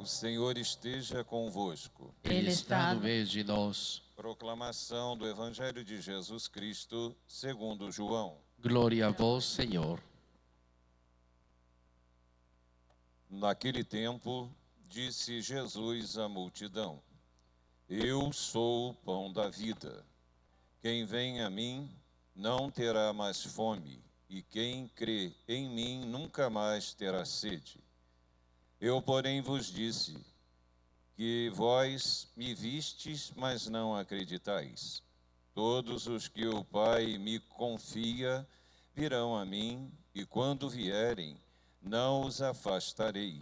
O Senhor esteja convosco. Ele está no meio de nós. Proclamação do Evangelho de Jesus Cristo, segundo João. Glória a vós, Senhor. Naquele tempo, disse Jesus à multidão: Eu sou o pão da vida. Quem vem a mim não terá mais fome, e quem crê em mim nunca mais terá sede. Eu, porém, vos disse que vós me vistes, mas não acreditais. Todos os que o Pai me confia virão a mim, e quando vierem, não os afastarei.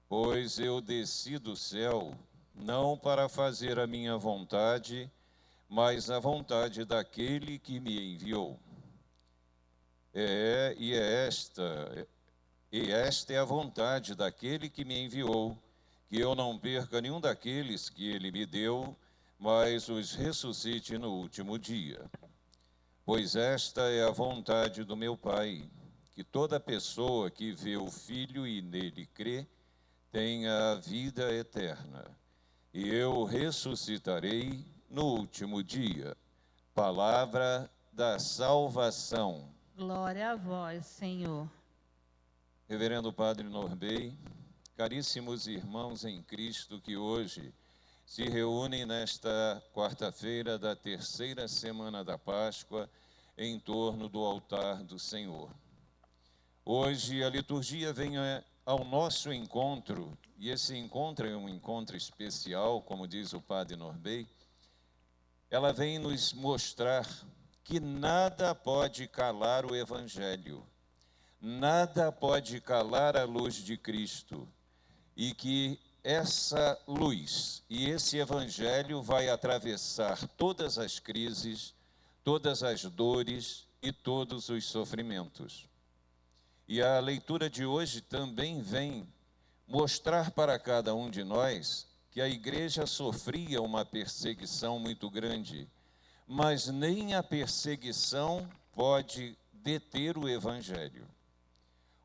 Pois eu desci do céu, não para fazer a minha vontade, mas a vontade daquele que me enviou. Esta é a vontade daquele que me enviou, que eu não perca nenhum daqueles que ele me deu, mas os ressuscite no último dia. Pois esta é a vontade do meu Pai, que toda pessoa que vê o Filho e nele crê, tenha a vida eterna. E eu o ressuscitarei no último dia. Palavra da salvação. Glória a vós, Senhor. Reverendo Padre Norbey, caríssimos irmãos em Cristo que hoje se reúnem nesta quarta-feira da terceira semana da Páscoa em torno do altar do Senhor. Hoje a liturgia vem ao nosso encontro, e esse encontro é um encontro especial, como diz o Padre Norbey. Ela vem nos mostrar que nada pode calar o Evangelho. Nada pode calar a luz de Cristo, e que essa luz e esse Evangelho vai atravessar todas as crises, todas as dores e todos os sofrimentos. E a leitura de hoje também vem mostrar para cada um de nós que a igreja sofria uma perseguição muito grande, mas nem a perseguição pode deter o Evangelho.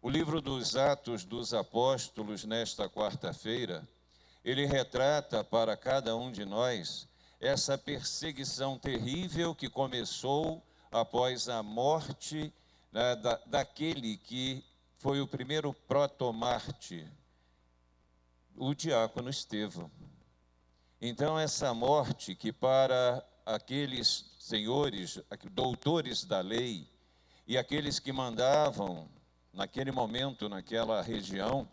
O livro dos Atos dos Apóstolos, nesta quarta-feira, ele retrata para cada um de nós essa perseguição terrível que começou após a morte daquele que foi o primeiro protomártir, o diácono Estevão. Então, essa morte que para aqueles senhores, doutores da lei, e aqueles que mandavam naquele momento, naquela região,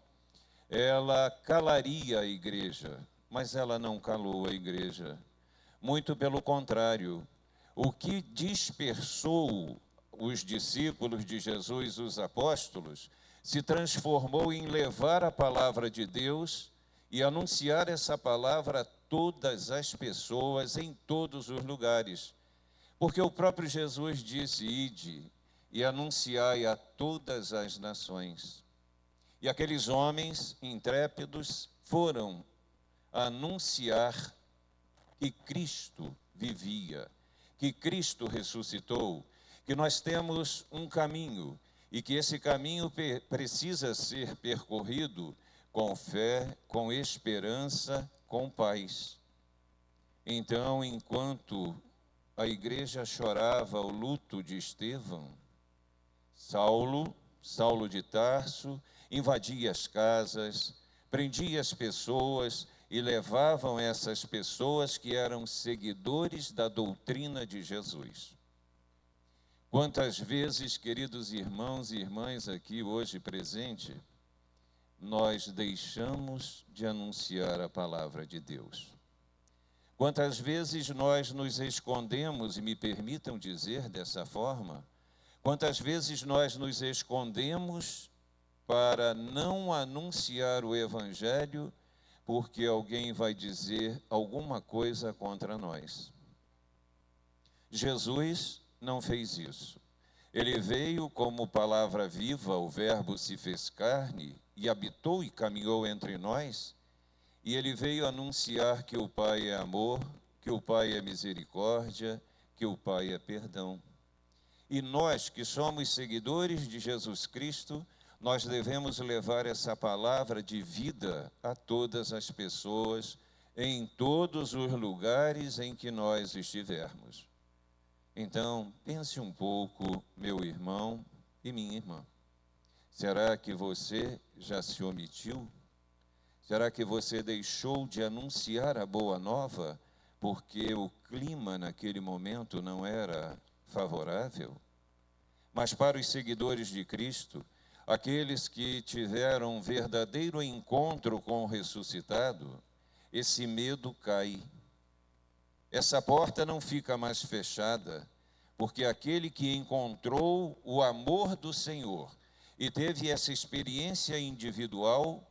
ela calaria a igreja, mas ela não calou a igreja. Muito pelo contrário, o que dispersou os discípulos de Jesus, os apóstolos, se transformou em levar a palavra de Deus e anunciar essa palavra a todas as pessoas, em todos os lugares. Porque o próprio Jesus disse: ide e anunciai a todas as nações. E aqueles homens intrépidos foram anunciar que Cristo vivia, que Cristo ressuscitou, que nós temos um caminho e que esse caminho precisa ser percorrido com fé, com esperança, com paz. Então, enquanto a igreja chorava o luto de Estevão, Saulo de Tarso, invadia as casas, prendia as pessoas e levavam essas pessoas que eram seguidores da doutrina de Jesus. Quantas vezes, queridos irmãos e irmãs aqui hoje presentes, nós deixamos de anunciar a palavra de Deus? Quantas vezes nós nos escondemos, e me permitam dizer dessa forma, quantas vezes nós nos escondemos para não anunciar o Evangelho, porque alguém vai dizer alguma coisa contra nós? Jesus não fez isso. Ele veio como palavra viva, o Verbo se fez carne e habitou e caminhou entre nós, e ele veio anunciar que o Pai é amor, que o Pai é misericórdia, que o Pai é perdão. E nós que somos seguidores de Jesus Cristo, nós devemos levar essa palavra de vida a todas as pessoas, em todos os lugares em que nós estivermos. Então, pense um pouco, meu irmão e minha irmã. Será que você já se omitiu? Será que você deixou de anunciar a boa nova porque o clima naquele momento não era favorável? Mas para os seguidores de Cristo, aqueles que tiveram um verdadeiro encontro com o ressuscitado, esse medo cai. Essa porta não fica mais fechada, porque aquele que encontrou o amor do Senhor e teve essa experiência individual,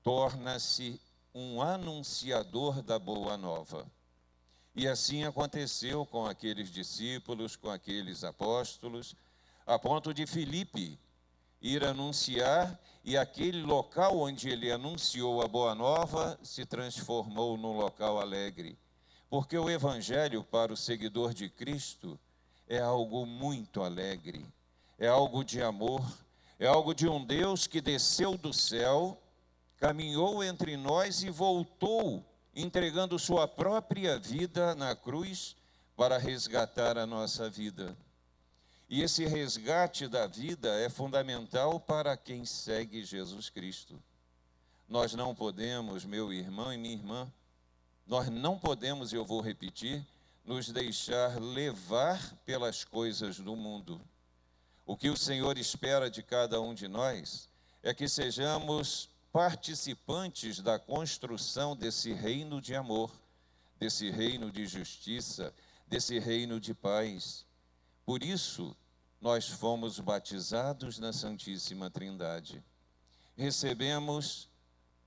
torna-se um anunciador da boa nova. E assim aconteceu com aqueles discípulos, com aqueles apóstolos, a ponto de Filipe ir anunciar, e aquele local onde ele anunciou a boa nova se transformou num local alegre. Porque o evangelho para o seguidor de Cristo é algo muito alegre, é algo de amor, é algo de um Deus que desceu do céu, caminhou entre nós e voltou, entregando sua própria vida na cruz para resgatar a nossa vida. E esse resgate da vida é fundamental para quem segue Jesus Cristo. Nós não podemos, meu irmão e minha irmã, nós não podemos, eu vou repetir, nos deixar levar pelas coisas do mundo. O que o Senhor espera de cada um de nós é que sejamos participantes da construção desse reino de amor, desse reino de justiça, desse reino de paz. Por isso, nós fomos batizados na Santíssima Trindade. Recebemos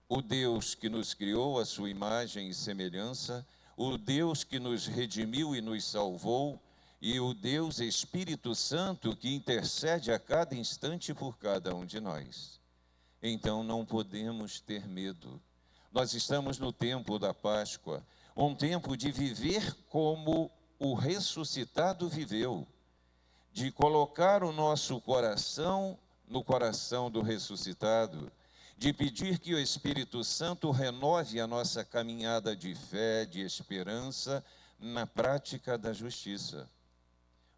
o Deus que nos criou à sua imagem e semelhança, o Deus que nos redimiu e nos salvou, e o Deus Espírito Santo que intercede a cada instante por cada um de nós. Então não podemos ter medo. Nós estamos no tempo da Páscoa, um tempo de viver como o ressuscitado viveu, de colocar o nosso coração no coração do ressuscitado, de pedir que o Espírito Santo renove a nossa caminhada de fé, de esperança, na prática da justiça.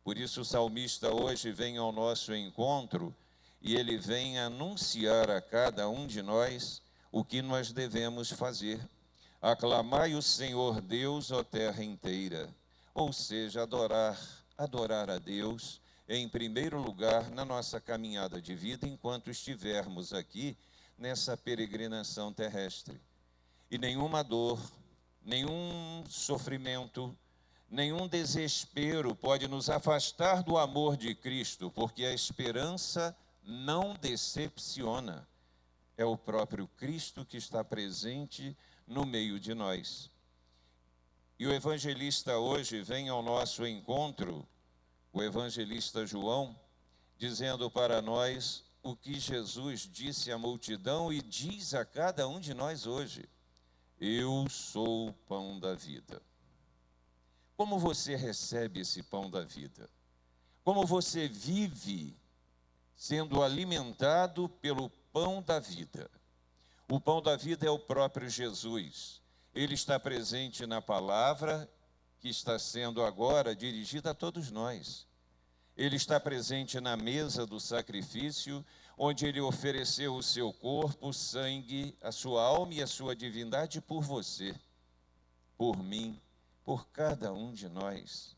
Por isso o salmista hoje vem ao nosso encontro e ele vem anunciar a cada um de nós o que nós devemos fazer. Aclamai o Senhor Deus, ó terra inteira. Ou seja, adorar a Deus em primeiro lugar na nossa caminhada de vida enquanto estivermos aqui nessa peregrinação terrestre. E nenhuma dor, nenhum sofrimento, nenhum desespero pode nos afastar do amor de Cristo, porque a esperança não decepciona. É o próprio Cristo que está presente no meio de nós. E o evangelista hoje vem ao nosso encontro, o evangelista João, dizendo para nós o que Jesus disse à multidão e diz a cada um de nós hoje: eu sou o pão da vida. Como você recebe esse pão da vida? Como você vive sendo alimentado pelo pão da vida? O pão da vida é o próprio Jesus. Ele está presente na palavra que está sendo agora dirigida a todos nós. Ele está presente na mesa do sacrifício, onde ele ofereceu o seu corpo, sangue, a sua alma e a sua divindade por você, por mim, por cada um de nós.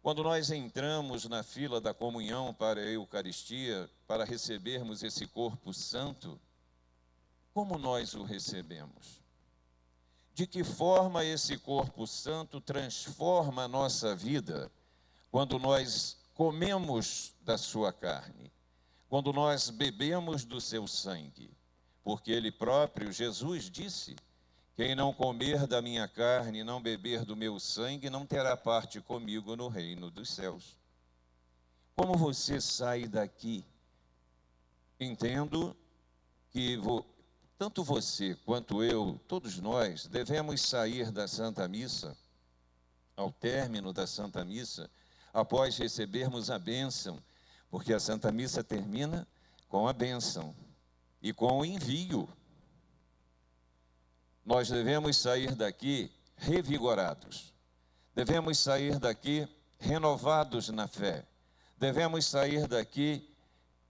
Quando nós entramos na fila da comunhão para a Eucaristia, para recebermos esse corpo santo, como nós o recebemos? De que forma esse corpo santo transforma a nossa vida quando nós comemos da sua carne, quando nós bebemos do seu sangue? Porque ele próprio, Jesus, disse: quem não comer da minha carne e não beber do meu sangue não terá parte comigo no reino dos céus. Como você sai daqui? Entendo que tanto você quanto eu, todos nós, devemos sair da Santa Missa, ao término da Santa Missa, após recebermos a bênção, porque a Santa Missa termina com a bênção e com o envio. Nós devemos sair daqui revigorados, devemos sair daqui renovados na fé, devemos sair daqui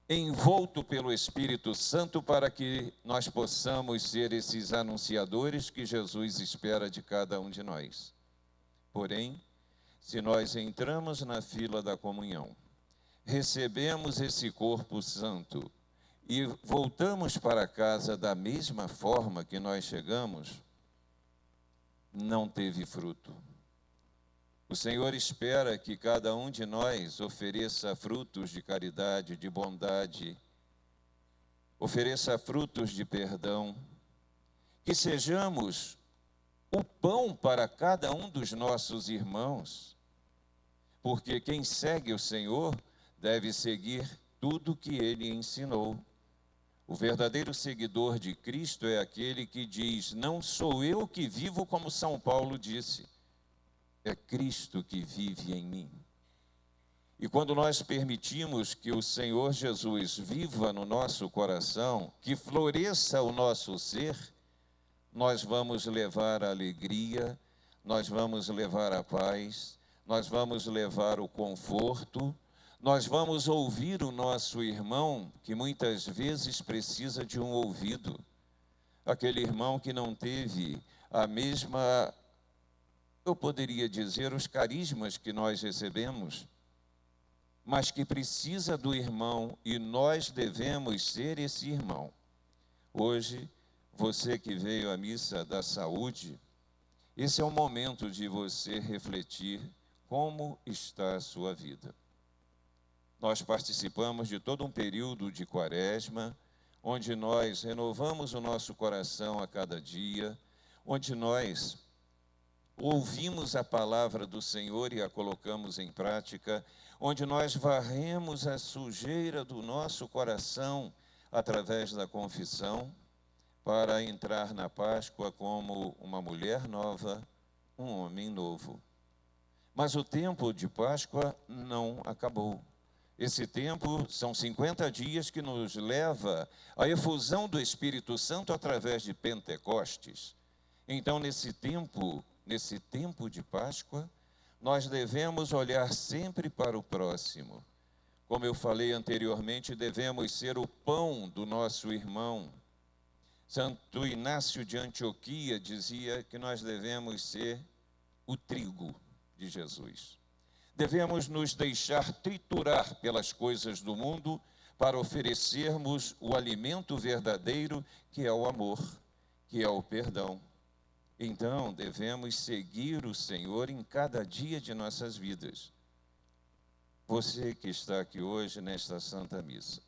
envolto pelo Espírito Santo para que nós possamos ser esses anunciadores que Jesus espera de cada um de nós. Porém, se nós entramos na fila da comunhão, recebemos esse corpo santo e voltamos para casa da mesma forma que nós chegamos, não teve fruto. O Senhor espera que cada um de nós ofereça frutos de caridade, de bondade, ofereça frutos de perdão, que sejamos o pão para cada um dos nossos irmãos, porque quem segue o Senhor deve seguir tudo que Ele ensinou. O verdadeiro seguidor de Cristo é aquele que diz: não sou eu que vivo, como São Paulo disse, é Cristo que vive em mim. E quando nós permitimos que o Senhor Jesus viva no nosso coração, que floresça o nosso ser, nós vamos levar a alegria, nós vamos levar a paz, nós vamos levar o conforto, nós vamos ouvir o nosso irmão, que muitas vezes precisa de um ouvido. Aquele irmão que não teve a mesma, eu poderia dizer, os carismas que nós recebemos, mas que precisa do irmão, e nós devemos ser esse irmão. Hoje, você que veio à missa da saúde, esse é o momento de você refletir como está a sua vida. Nós participamos de todo um período de quaresma, onde nós renovamos o nosso coração a cada dia, onde nós ouvimos a palavra do Senhor e a colocamos em prática, onde nós varremos a sujeira do nosso coração através da confissão, para entrar na Páscoa como uma mulher nova, um homem novo. Mas o tempo de Páscoa não acabou. Esse tempo são 50 dias que nos leva à efusão do Espírito Santo através de Pentecostes. Então, nesse tempo de Páscoa, nós devemos olhar sempre para o próximo. Como eu falei anteriormente, devemos ser o pão do nosso irmão. Santo Inácio de Antioquia dizia que nós devemos ser o trigo de Jesus. Devemos nos deixar triturar pelas coisas do mundo para oferecermos o alimento verdadeiro, que é o amor, que é o perdão. Então, devemos seguir o Senhor em cada dia de nossas vidas. Você que está aqui hoje nesta Santa Missa,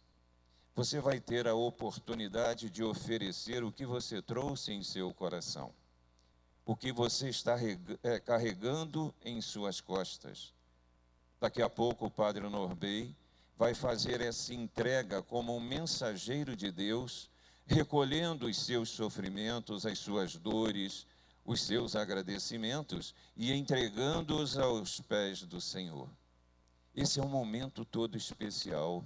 você vai ter a oportunidade de oferecer o que você trouxe em seu coração, o que você está carregando em suas costas. Daqui a pouco o Padre Norbey vai fazer essa entrega como um mensageiro de Deus, recolhendo os seus sofrimentos, as suas dores, os seus agradecimentos e entregando-os aos pés do Senhor. Esse é um momento todo especial,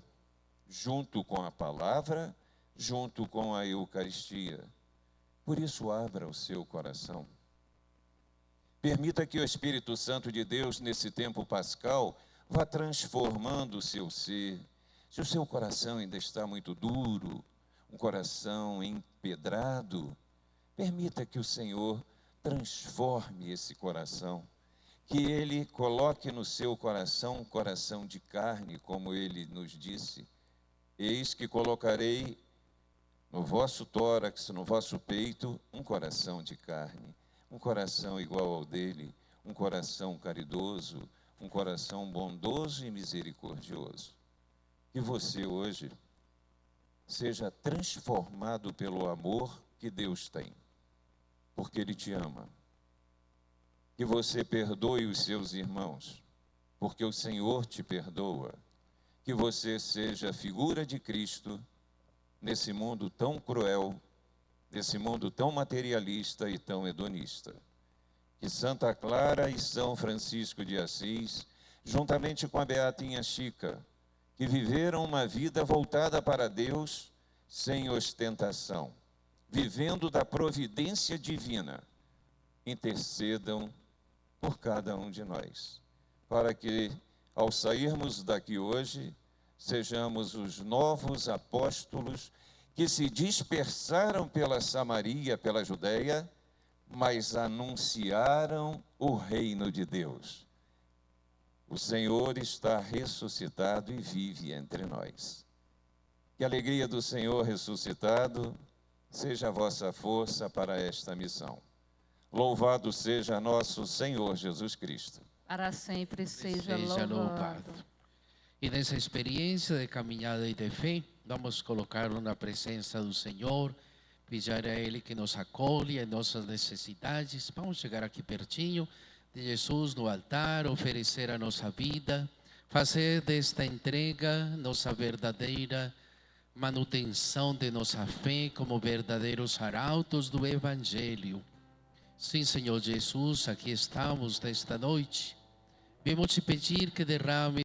junto com a palavra, junto com a Eucaristia. Por isso, abra o seu coração. Permita que o Espírito Santo de Deus, nesse tempo pascal, vá transformando o seu ser. Se o seu coração ainda está muito duro, um coração empedrado, permita que o Senhor transforme esse coração. Que Ele coloque no seu coração um coração de carne, como Ele nos disse. Eis que colocarei no vosso tórax, no vosso peito, um coração de carne, um coração igual ao dele, um coração caridoso, um coração bondoso e misericordioso. Que você hoje seja transformado pelo amor que Deus tem, porque Ele te ama. Que você perdoe os seus irmãos, porque o Senhor te perdoa. Que você seja a figura de Cristo nesse mundo tão cruel, nesse mundo tão materialista e tão hedonista. Que Santa Clara e São Francisco de Assis, juntamente com a Beatinha Chica, que viveram uma vida voltada para Deus sem ostentação, vivendo da providência divina, intercedam por cada um de nós, para que, ao sairmos daqui hoje, sejamos os novos apóstolos que se dispersaram pela Samaria, pela Judéia, mas anunciaram o reino de Deus. O Senhor está ressuscitado e vive entre nós. Que a alegria do Senhor ressuscitado seja a vossa força para esta missão. Louvado seja nosso Senhor Jesus Cristo. Para sempre seja Seja louvado. louvado. E nessa experiência de caminhada e de fé, vamos colocá-lo na presença do Senhor, pedir a Ele que nos acolha em nossas necessidades. Vamos chegar aqui pertinho de Jesus no altar, oferecer a nossa vida, fazer desta entrega nossa verdadeira manutenção de nossa fé como verdadeiros arautos do Evangelho. Sim, Senhor Jesus, aqui estamos nesta noite. Vemos te pedir que derrame